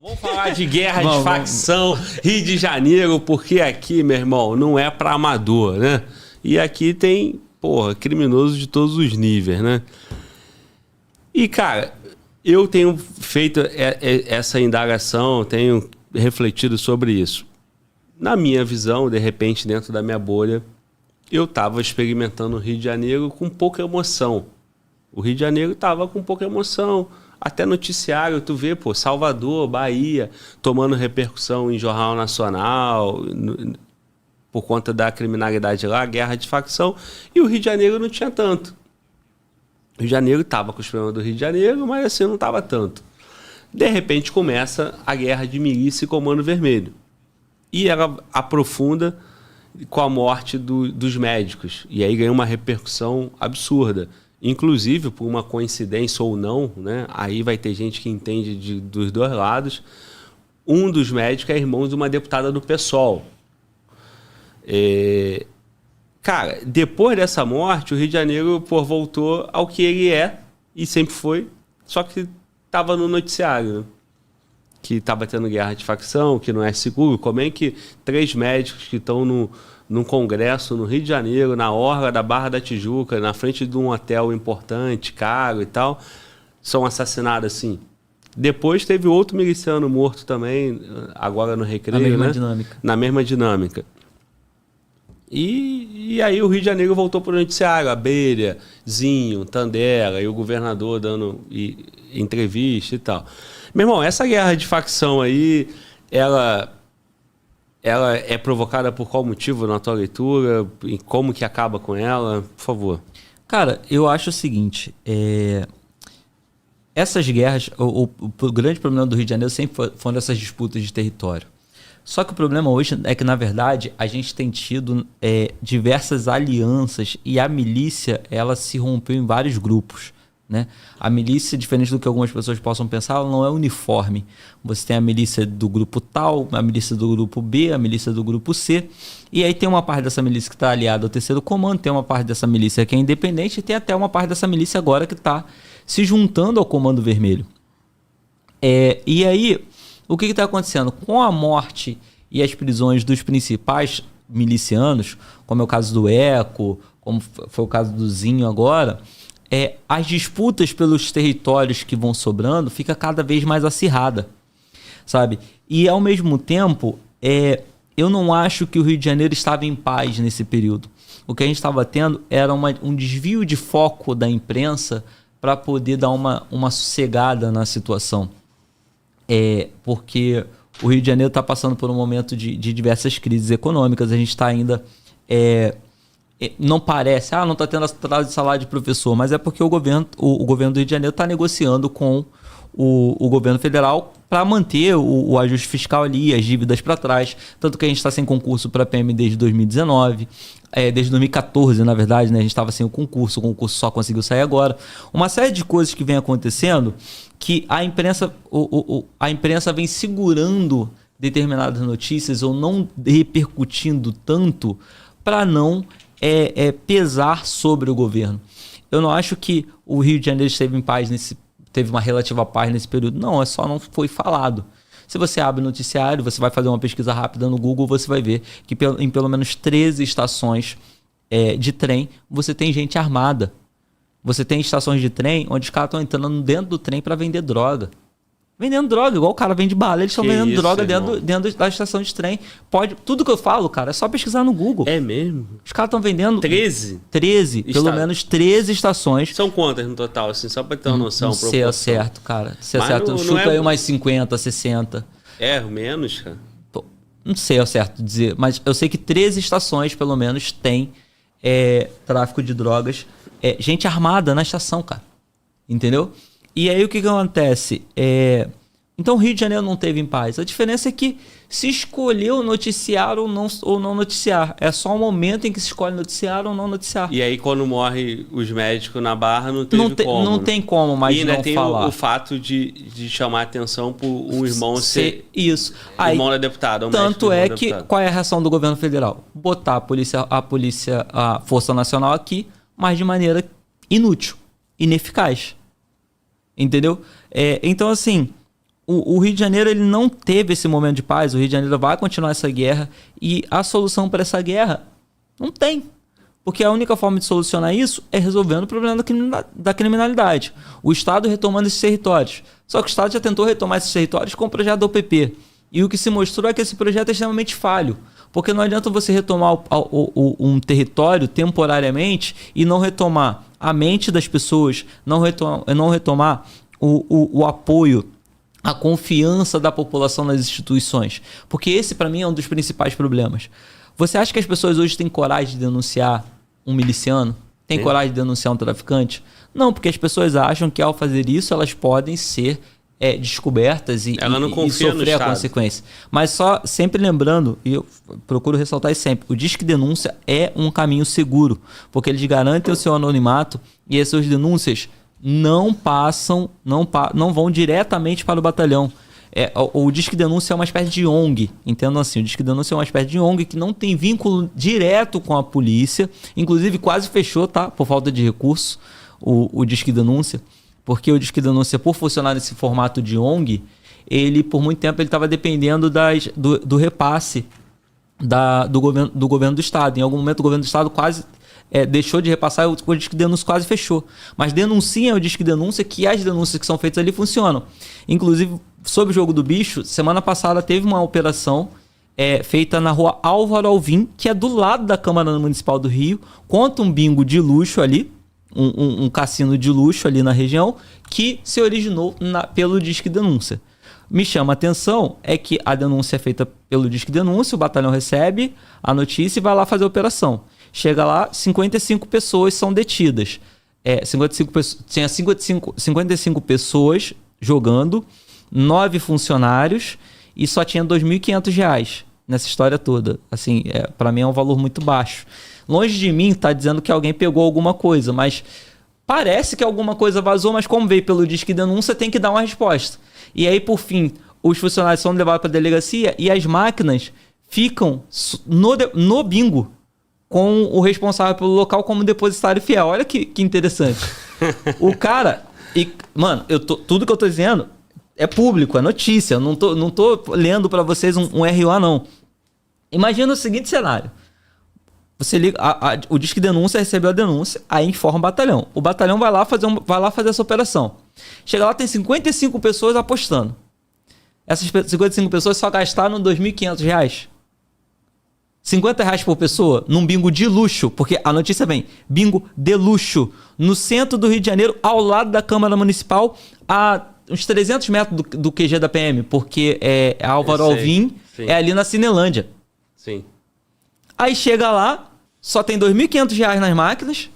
Vamos falar de guerra de facção, Rio de Janeiro, porque aqui, meu irmão, não é pra amador, né? E aqui tem, criminoso de todos os níveis, né? E, cara, eu tenho feito essa indagação, tenho refletido sobre isso. Na minha visão, de repente, dentro da minha bolha, eu estava experimentando o Rio de Janeiro com pouca emoção. O Rio de Janeiro estava com pouca emoção. Até noticiário, tu vê, Salvador, Bahia, tomando repercussão em jornal nacional, por conta da criminalidade lá, guerra de facção. E o Rio de Janeiro não tinha tanto. O Rio de Janeiro estava com os problemas do Rio de Janeiro, mas assim não estava tanto. De repente começa a guerra de milícia e Comando Vermelho. E ela aprofunda com a morte dos médicos. E aí ganha uma repercussão absurda. Inclusive, por uma coincidência ou não, né? Aí vai ter gente que entende dos dois lados. Um dos médicos é irmão de uma deputada do PSOL. Cara, depois dessa morte, o Rio de Janeiro voltou ao que ele é e sempre foi, só que estava no noticiário, né? Que estava tendo guerra de facção, que não é seguro. Como é que 3 médicos que estão num congresso no Rio de Janeiro, na orla da Barra da Tijuca, na frente de um hotel importante, caro e tal, são assassinados assim? Depois teve outro miliciano morto também, agora no Recreio, na mesma né? dinâmica. Na mesma dinâmica. E aí o Rio de Janeiro voltou para o noticiário, Abelha, Zinho, Tandera, e o governador dando entrevista e tal. Meu irmão, essa guerra de facção aí, ela é provocada por qual motivo na tua leitura? E como que acaba com ela? Por favor. Cara, eu acho o seguinte, essas guerras, o grande problema do Rio de Janeiro sempre foram essas disputas de território. Só que o problema hoje é que, na verdade, a gente tem tido diversas alianças e a milícia, ela se rompeu em vários grupos, né? A milícia, diferente do que algumas pessoas possam pensar, ela não é uniforme. Você tem a milícia do grupo tal, a milícia do grupo B, a milícia do grupo C, e aí tem uma parte dessa milícia que está aliada ao terceiro comando, tem uma parte dessa milícia que é independente e tem até uma parte dessa milícia agora que está se juntando ao Comando Vermelho. E aí, o que está acontecendo? Com a morte e as prisões dos principais milicianos, como é o caso do Eco, como foi o caso do Zinho agora, as disputas pelos territórios que vão sobrando fica cada vez mais acirrada, sabe? E ao mesmo tempo, eu não acho que o Rio de Janeiro estava em paz nesse período. O que a gente estava tendo era um desvio de foco da imprensa para poder dar uma sossegada na situação. Porque o Rio de Janeiro está passando por um momento de diversas crises econômicas, a gente está ainda... não parece, não está tendo atraso de salário de professor, mas é porque o governo do Rio de Janeiro está negociando com o governo federal para manter o ajuste fiscal ali, as dívidas para trás, tanto que a gente está sem concurso para PM desde 2019, desde 2014, na verdade, né? A gente estava sem o concurso só conseguiu sair agora. Uma série de coisas que vem acontecendo que a imprensa vem segurando determinadas notícias ou não repercutindo tanto para não pesar sobre o governo. Eu não acho que o Rio de Janeiro esteve em paz teve uma relativa paz nesse período. Não, só não foi falado. Se você abre o noticiário, você vai fazer uma pesquisa rápida no Google, você vai ver que em pelo menos 13 estações de trem, você tem gente armada. Você tem estações de trem onde os caras estão entrando dentro do trem para vender droga. Vendendo droga, igual o cara vende bala, eles estão vendendo droga dentro da estação de trem. Tudo que eu falo, cara, é só pesquisar no Google. É mesmo? Os caras estão vendendo... 13? 13, pelo menos 13 estações. São quantas no total, assim, só pra ter uma noção? Não sei ao certo, cara. Se é certo, chuta aí umas 50, 60. Menos, cara? Não sei ao certo dizer, mas eu sei que 13 estações, pelo menos, tem tráfico de drogas. Gente armada na estação, cara. Entendeu? E aí o que acontece? Então o Rio de Janeiro não teve em paz. A diferença é que se escolheu noticiar ou não noticiar. É só o momento em que se escolhe noticiar ou não noticiar. E aí quando morre os médicos na Barra não teve como. Não tem como mais não falar. E ainda tem o fato de chamar a atenção por um irmão ser isso. Irmão da deputada. Tanto é que qual é a reação do governo federal? Botar a Força Nacional aqui, mas de maneira inútil, ineficaz. Entendeu? Então, assim, o Rio de Janeiro ele não teve esse momento de paz, o Rio de Janeiro vai continuar essa guerra e a solução para essa guerra não tem. Porque a única forma de solucionar isso é resolvendo o problema da criminalidade. O Estado retomando esses territórios. Só que o Estado já tentou retomar esses territórios com o projeto da OPP. E o que se mostrou é que esse projeto é extremamente falho. Porque não adianta você retomar um território temporariamente e não retomar a mente das pessoas, não retomar o apoio, a confiança da população nas instituições. Porque esse, para mim, é um dos principais problemas. Você acha que as pessoas hoje têm coragem de denunciar um miliciano? Tem coragem de denunciar um traficante? Não, porque as pessoas acham que ao fazer isso elas podem ser descobertas e sofrer a consequência. Mas só sempre lembrando, e eu procuro ressaltar isso sempre, o Disque Denúncia é um caminho seguro, porque eles garantem o seu anonimato e as suas denúncias não vão diretamente para o batalhão. O Disque Denúncia é uma espécie de ONG, entendam assim, o Disque Denúncia é uma espécie de ONG que não tem vínculo direto com a polícia, inclusive quase fechou, tá? Por falta de recurso, o Disque Denúncia, porque o Disque Denúncia, por funcionar nesse formato de ONG, ele por muito tempo ele estava dependendo do repasse do governo do Estado. Em algum momento o governo do Estado quase deixou de repassar, o Disque Denúncia quase fechou. Mas denunciem o Disque Denúncia, que as denúncias que são feitas ali funcionam. Inclusive, sobre o Jogo do Bicho, semana passada teve uma operação feita na rua Álvaro Alvim, que é do lado da Câmara Municipal do Rio, contra um bingo de luxo ali, um cassino de luxo ali na região, que se originou pelo Disque Denúncia. Me chama a atenção é que a denúncia é feita pelo Disque Denúncia, o batalhão recebe a notícia e vai lá fazer a operação. Chega lá, 55 pessoas são detidas. Tinha 55 pessoas jogando, 9 funcionários e só tinha R$ 2.500 nessa história toda. Assim, para mim é um valor muito baixo. Longe de mim tá dizendo que alguém pegou alguma coisa, mas parece que alguma coisa vazou, mas como veio pelo Disque Denúncia, tem que dar uma resposta. E aí, por fim, os funcionários são levados para a delegacia e as máquinas ficam no bingo com o responsável pelo local como depositário fiel. Olha que interessante. O cara... Mano, tudo que eu tô dizendo é público, é notícia. Eu não tô lendo para vocês um ROA, não. Imagina o seguinte cenário. Você liga, o Disque Denúncia recebeu a denúncia, aí informa o batalhão. O batalhão vai lá fazer essa operação. Chega lá, tem 55 pessoas apostando. Essas 55 pessoas só gastaram R$ 2.500. R$ 50 por pessoa num bingo de luxo, porque a notícia vem, bingo de luxo, no centro do Rio de Janeiro, ao lado da Câmara Municipal, a uns 300 metros do QG da PM, porque Álvaro Alvim é ali na Cinelândia. Sim. Aí chega lá, só tem R$ 2.500 nas máquinas,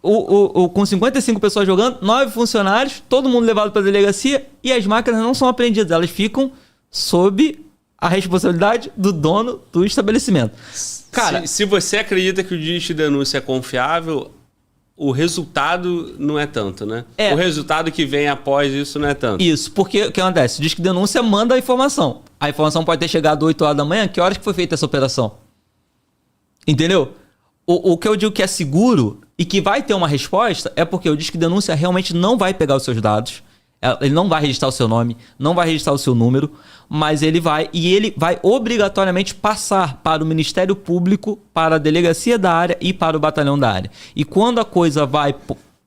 com 55 pessoas jogando, 9 funcionários, todo mundo levado para a delegacia e as máquinas não são apreendidas, elas ficam sob a responsabilidade do dono do estabelecimento. Cara, se você acredita que o Disque Denúncia é confiável, o resultado não é tanto, né? O resultado que vem após isso não é tanto. Isso, porque o que acontece? O Disque Denúncia manda a informação. A informação pode ter chegado 8 horas da manhã, que horas que foi feita essa operação? Entendeu? O que eu digo que é seguro e que vai ter uma resposta é porque o Disque Denúncia realmente não vai pegar os seus dados, ele não vai registrar o seu nome, não vai registrar o seu número, mas ele vai obrigatoriamente passar para o Ministério Público, para a delegacia da área e para o batalhão da área. E quando a coisa vai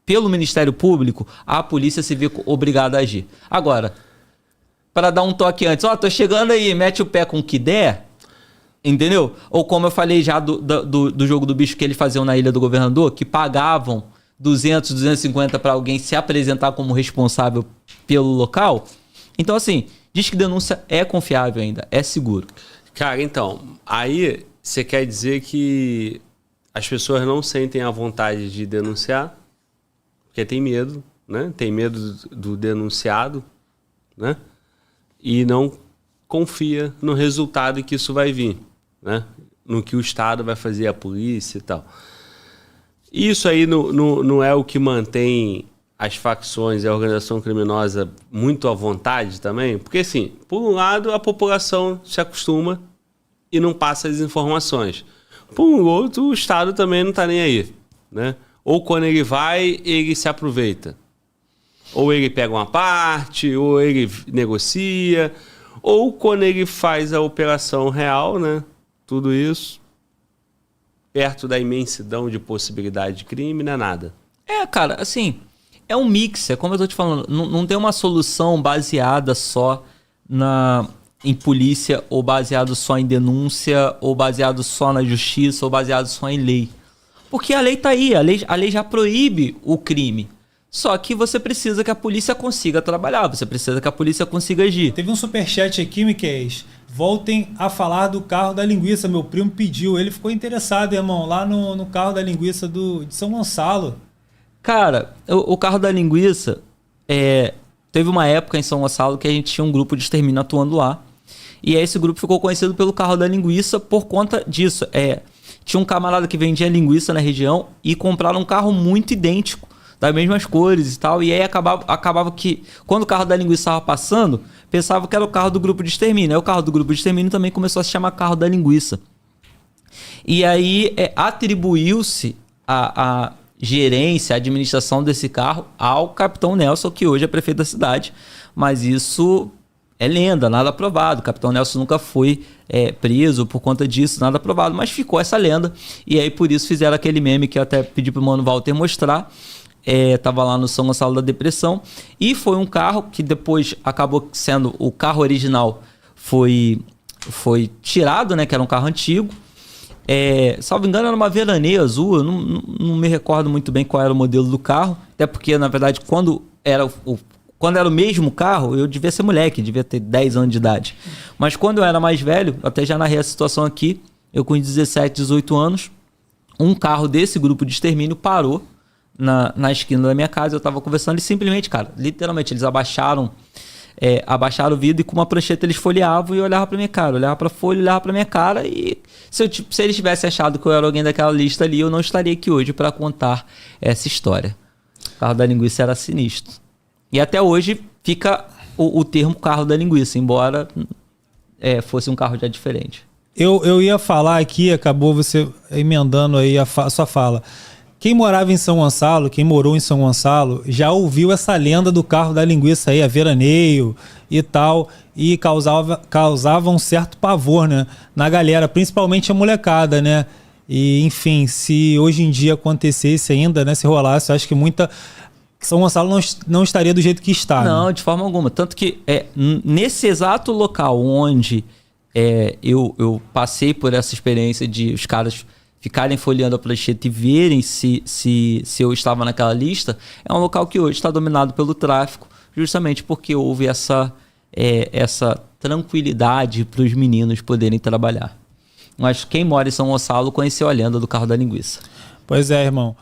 pelo Ministério Público, a polícia se vê obrigada a agir. Agora, para dar um toque antes, tô chegando aí, mete o pé com o que der, entendeu? Ou como eu falei já do Jogo do Bicho que eles faziam na Ilha do Governador, que pagavam 200, 250 para alguém se apresentar como responsável pelo local. Então, assim, Disque Denúncia é confiável ainda, é seguro. Cara, então, aí você quer dizer que as pessoas não sentem a vontade de denunciar, porque tem medo, né? Tem medo do denunciado, né? E não confia no resultado que isso vai vir, né? No que o Estado vai fazer, a polícia e tal. Isso aí não é o que mantém as facções e a organização criminosa muito à vontade também? Porque, assim, por um lado, a população se acostuma e não passa as informações. Por um outro, o Estado também não está nem aí, né? Ou quando ele vai, ele se aproveita. Ou ele pega uma parte, ou ele negocia, ou quando ele faz a operação real, né? Tudo isso perto da imensidão de possibilidade de crime, não é nada. Cara, assim, é um mix, é como eu tô te falando, não tem uma solução baseada só em polícia, ou baseado só em denúncia, ou baseado só na justiça, ou baseado só em lei. Porque a lei tá aí, a lei já proíbe o crime. Só que você precisa que a polícia consiga trabalhar, você precisa que a polícia consiga agir. Teve um superchat aqui, Miquel. Voltem a falar do carro da linguiça. Meu primo pediu. Ele ficou interessado, irmão, lá no carro da linguiça de São Gonçalo. Cara, o carro da linguiça, teve uma época em São Gonçalo que a gente tinha um grupo de extermínio atuando lá. E aí esse grupo ficou conhecido pelo carro da linguiça por conta disso. Tinha um camarada que vendia linguiça na região e compraram um carro muito idêntico, das mesmas cores e tal. E aí acabava que, quando o carro da linguiça estava passando, pensava que era o carro do grupo de extermínio. Aí o carro do grupo de extermínio também começou a se chamar carro da linguiça. E aí atribuiu-se a gerência, a administração desse carro ao capitão Nelson, que hoje é prefeito da cidade. Mas isso é lenda, nada provado. O capitão Nelson nunca foi preso por conta disso, nada provado. Mas ficou essa lenda. E aí por isso fizeram aquele meme que eu até pedi pro Mano Walter mostrar. Tava lá no São Gonçalo da Depressão. E foi um carro que depois acabou sendo... O carro original foi tirado, né? Que era um carro antigo. Salvo engano, era uma veraneio azul. Eu não me recordo muito bem qual era o modelo do carro. Até porque, na verdade, quando era o mesmo carro, eu devia ser moleque, devia ter 10 anos de idade. Mas quando eu era mais velho, até já narrei a situação aqui, eu com 17, 18 anos, um carro desse grupo de extermínio parou na esquina da minha casa. Eu tava conversando e simplesmente, cara, literalmente, eles abaixaram o vidro e com uma prancheta eles folheavam e olhavam pra minha cara. Olhava pra folha, olhava pra minha cara e se eles tivessem achado que eu era alguém daquela lista ali, eu não estaria aqui hoje para contar essa história. O carro da linguiça era sinistro. E até hoje fica o termo carro da linguiça, embora fosse um carro já diferente. Eu ia falar aqui, acabou você emendando aí a sua fala. Quem morava em São Gonçalo, quem morou em São Gonçalo, já ouviu essa lenda do carro da linguiça aí, a veraneio e tal, e causava um certo pavor, né, na galera, principalmente a molecada, né? E, enfim, se hoje em dia acontecesse ainda, né, se rolasse, eu acho que São Gonçalo não estaria do jeito que está. Não, né? De forma alguma. Tanto que nesse exato local onde eu passei por essa experiência de os caras ficarem folheando a prancheta e verem se eu estava naquela lista, é um local que hoje está dominado pelo tráfico, justamente porque houve essa tranquilidade para os meninos poderem trabalhar. Mas quem mora em São Gonçalo conheceu a lenda do carro da linguiça. Pois é, irmão.